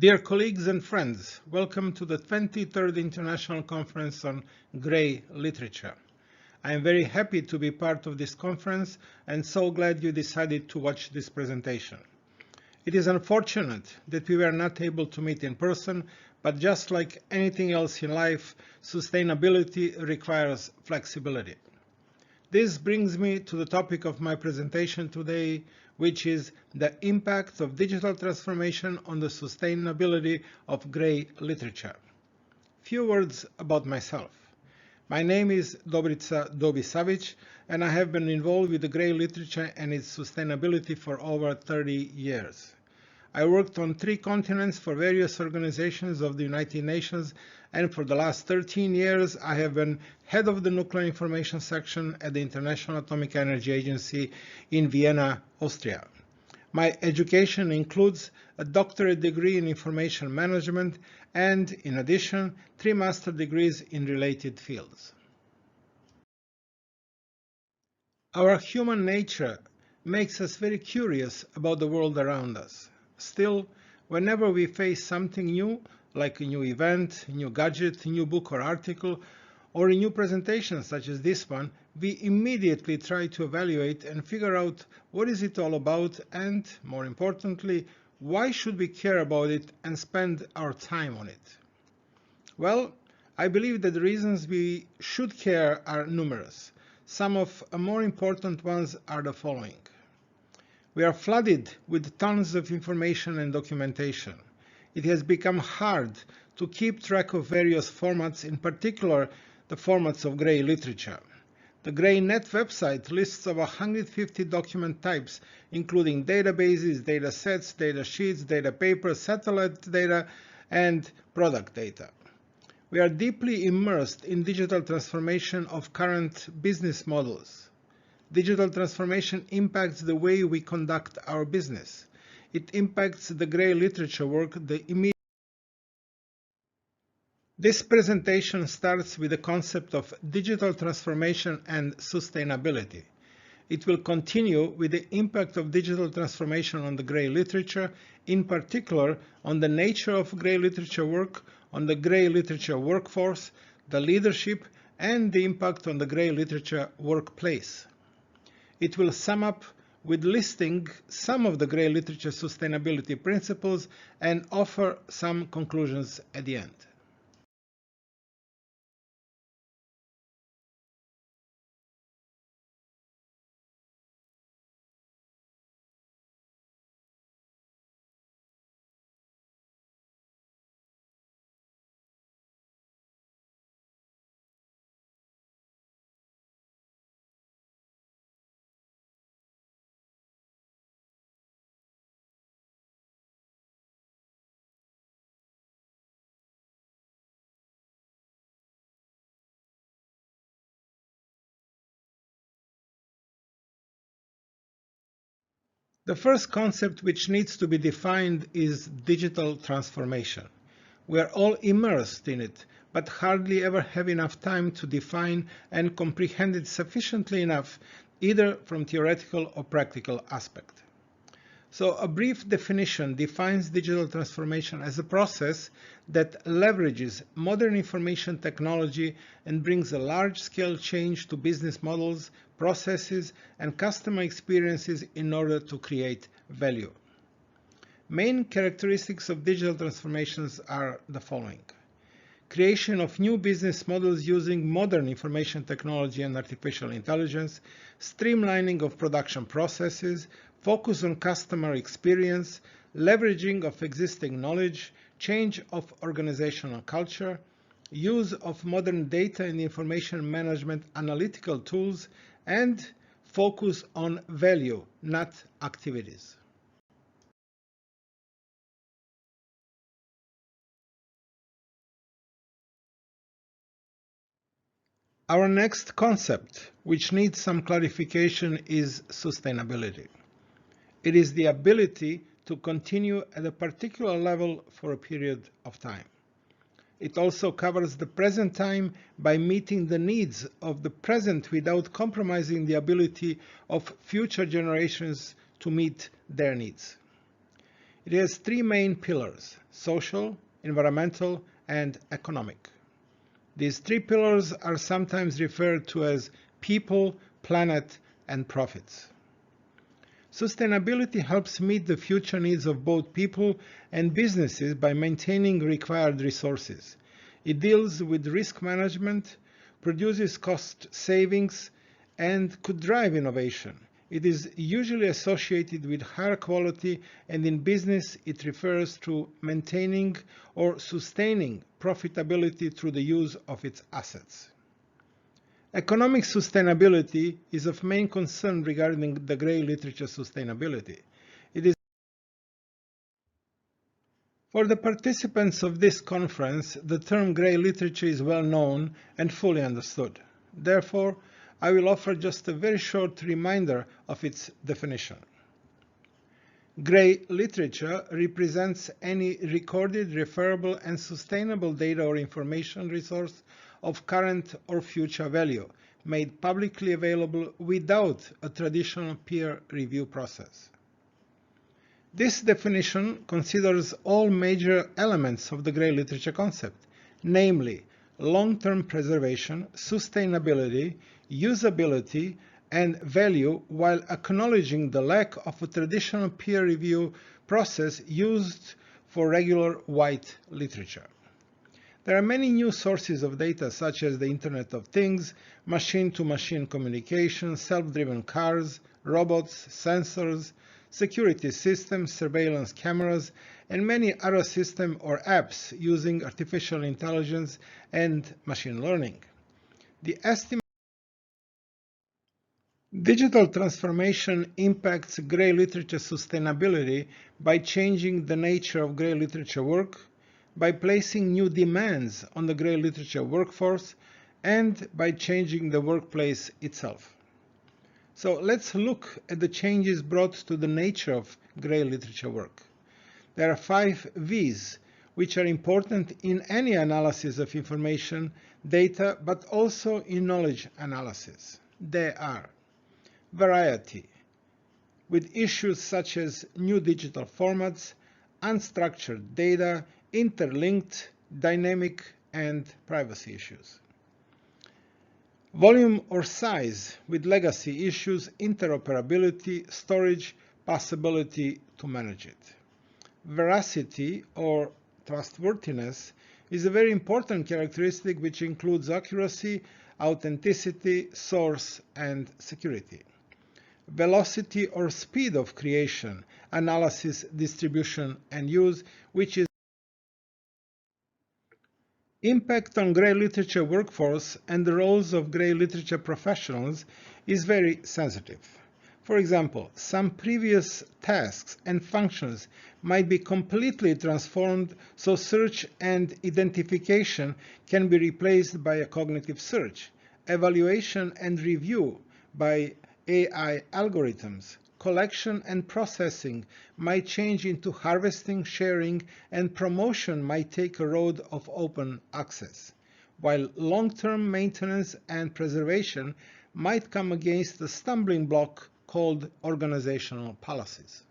Dear colleagues and friends, welcome to the 23rd International Conference on Grey Literature. I am very happy to be part of this conference and so glad you decided to watch this presentation. It is unfortunate that we were not able to meet in person, but just like anything else in life, sustainability requires flexibility. This brings me to the topic of my presentation today, which is the impact of digital transformation on the sustainability of grey literature. Few words about myself. My name is Dobrica Dobi-Savic, and I have been involved with the grey literature and its sustainability for over 30 years. I worked on 3 continents for various organizations of the United Nations, and for the last 13 years I have been head of the Nuclear Information Section at the International Atomic Energy Agency in Vienna, Austria. My education includes a doctorate degree in information management and, in addition, 3 master degrees in related fields. Our human nature makes us very curious about the world around us. Still, whenever we face something new, like a new event, a new gadget, a new book or article, or a new presentation such as this one, we immediately try to evaluate and figure out what is it all about and, more importantly, why should we care about it and spend our time on it? Well, I believe that the reasons we should care are numerous. Some of the more important ones are the following. We are flooded with tons of information and documentation. It has become hard to keep track of various formats, in particular the formats of grey literature. The GreyNet website lists over 150 document types, including databases, data sets, data sheets, data papers, satellite data, and product data. We are deeply immersed in digital transformation of current business models. Digital transformation impacts the way we conduct our business. It impacts the grey literature work. This presentation starts with the concept of digital transformation and sustainability. It will continue with the impact of digital transformation on the grey literature, in particular on the nature of grey literature work, on the grey literature workforce, the leadership, and the impact on the grey literature workplace. It will sum up with listing some of the grey literature sustainability principles and offer some conclusions at the end. The first concept which needs to be defined is digital transformation. We are all immersed in it, but hardly ever have enough time to define and comprehend it sufficiently enough, either from theoretical or practical aspect. So a brief definition defines digital transformation as a process that leverages modern information technology and brings a large-scale change to business models, processes, and customer experiences in order to create value. Main characteristics of digital transformations are the following. Creation of new business models using modern information technology and artificial intelligence, streamlining of production processes, focus on customer experience, leveraging of existing knowledge, change of organizational culture, use of modern data and information management analytical tools, and focus on value, not activities. Our next concept, which needs some clarification, is sustainability. It is the ability to continue at a particular level for a period of time. It also covers the present time by meeting the needs of the present without compromising the ability of future generations to meet their needs. It has three main pillars: social, environmental, and economic. These three pillars are sometimes referred to as people, planet, and profits. Sustainability helps meet the future needs of both people and businesses by maintaining required resources. It deals with risk management, produces cost savings, and could drive innovation. It is usually associated with higher quality, and in business it refers to maintaining or sustaining profitability through the use of its assets. Economic sustainability is of main concern regarding the grey literature sustainability. It is For the participants of this conference, the term grey literature is well known and fully understood. Therefore, I will offer just a very short reminder of its definition. Grey literature represents any recorded, referable, and sustainable data or information resource of current or future value, made publicly available without a traditional peer review process. This definition considers all major elements of the grey literature concept, namely long-term preservation, sustainability, usability, and value, while acknowledging the lack of a traditional peer review process used for regular white literature. There are many new sources of data, such as the Internet of Things, machine-to-machine communication, self-driven cars, robots, sensors, security systems, surveillance cameras, and many other systems or apps using artificial intelligence and machine learning. Digital transformation impacts grey literature sustainability by changing the nature of grey literature work, by placing new demands on the grey literature workforce, and by changing the workplace itself. So let's look at the changes brought to the nature of grey literature work. There are 5 V's, which are important in any analysis of information data, but also in knowledge analysis. They are variety, with issues such as new digital formats, unstructured data, interlinked, dynamic, and privacy issues. Volume or size, with legacy issues, interoperability, storage, possibility to manage it. Veracity or trustworthiness is a very important characteristic which includes accuracy, authenticity, source, and security. Velocity or speed of creation, analysis, distribution, and use, which is impact on grey literature workforce and the roles of grey literature professionals is very sensitive. For example, some previous tasks and functions might be completely transformed, so search and identification can be replaced by a cognitive search, evaluation and review by AI algorithms, collection and processing might change into harvesting, sharing, and promotion might take a road of open access, while long-term maintenance and preservation might come against the stumbling block called organizational policies.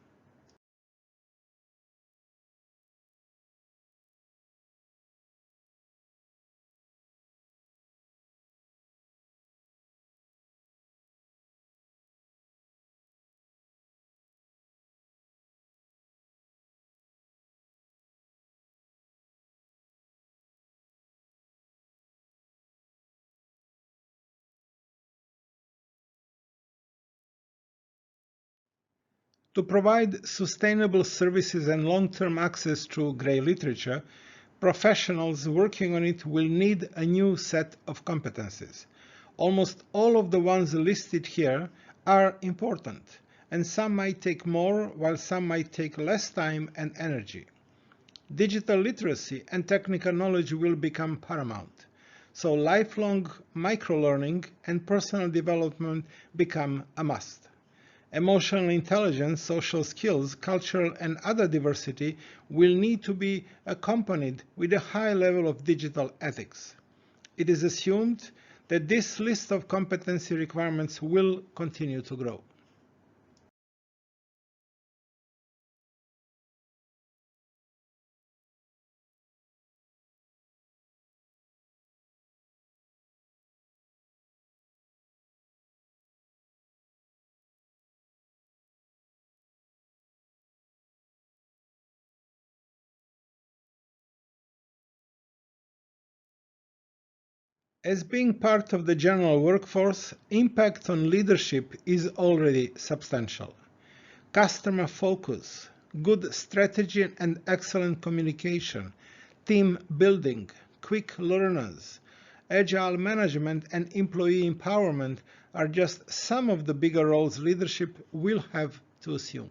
To provide sustainable services and long-term access to grey literature, professionals working on it will need a new set of competencies. Almost all of the ones listed here are important, and some might take more, while some might take less time and energy. Digital literacy and technical knowledge will become paramount, so lifelong microlearning and personal development become a must. Emotional intelligence, social skills, cultural and other diversity will need to be accompanied with a high level of digital ethics. It is assumed that this list of competency requirements will continue to grow. As being part of the general workforce, impact on leadership is already substantial. Customer focus, good strategy and excellent communication, team building, quick learners, agile management and employee empowerment are just some of the bigger roles leadership will have to assume.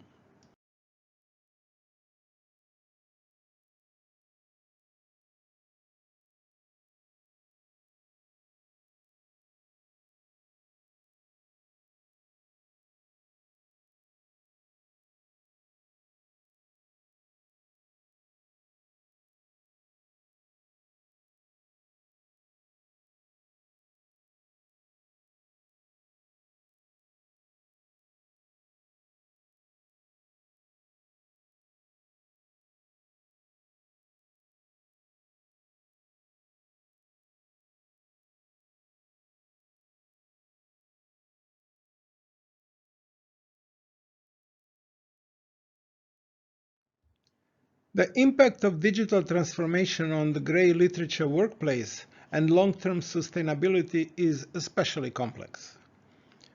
The impact of digital transformation on the grey literature workplace and long-term sustainability is especially complex.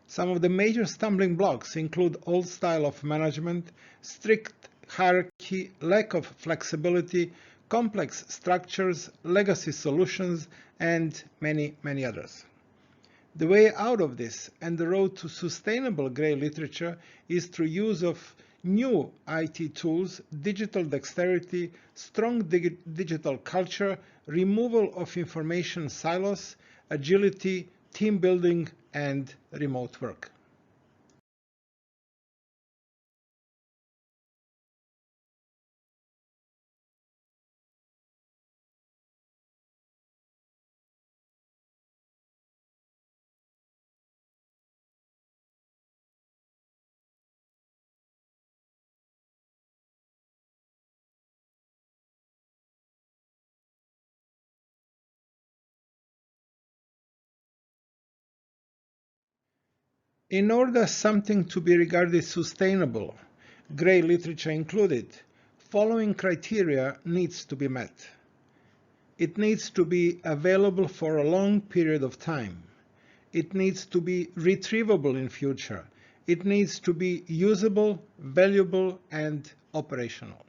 Some of the major stumbling blocks include old style of management, strict hierarchy, lack of flexibility, complex structures, legacy solutions, and many, many others. The way out of this and the road to sustainable grey literature is through use of new IT tools, digital dexterity, strong digital culture, removal of information silos, agility, team building, and remote work. In order something to be regarded sustainable, grey literature included, following criteria needs to be met. It needs to be available for a long period of time. It needs to be retrievable in future. It needs to be usable, valuable, and operational.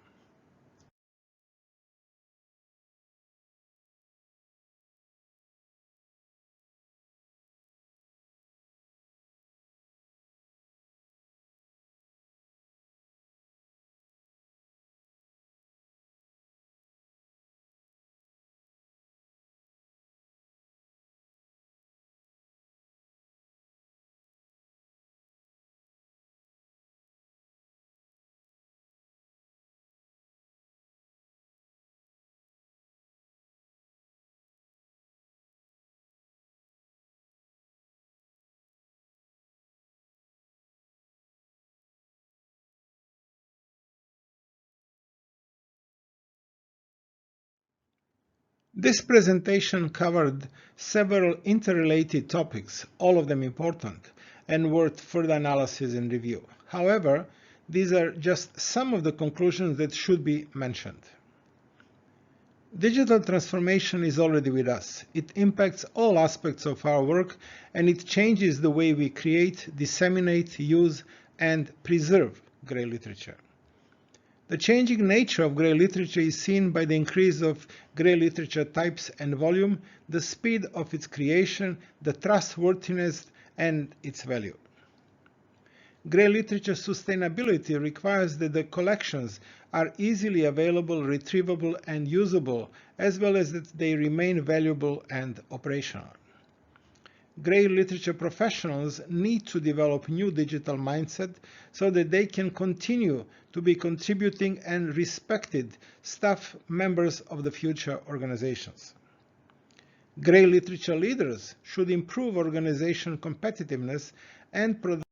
This presentation covered several interrelated topics, all of them important and worth further analysis and review. However, these are just some of the conclusions that should be mentioned. Digital transformation is already with us. It impacts all aspects of our work and it changes the way we create, disseminate, use, and preserve grey literature. The changing nature of grey literature is seen by the increase of grey literature types and volume, the speed of its creation, the trustworthiness, and its value. Grey literature sustainability requires that the collections are easily available, retrievable, and usable, as well as that they remain valuable and operational. Grey literature professionals need to develop new digital mindset so that they can continue to be contributing and respected staff members of the future organizations. Grey literature leaders should improve organization competitiveness and production.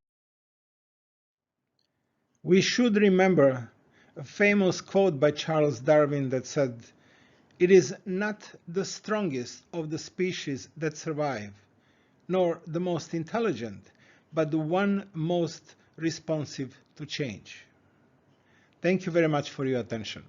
We should remember a famous quote by Charles Darwin that said, "It is not the strongest of the species that survive, nor the most intelligent, but the one most responsive to change." Thank you very much for your attention.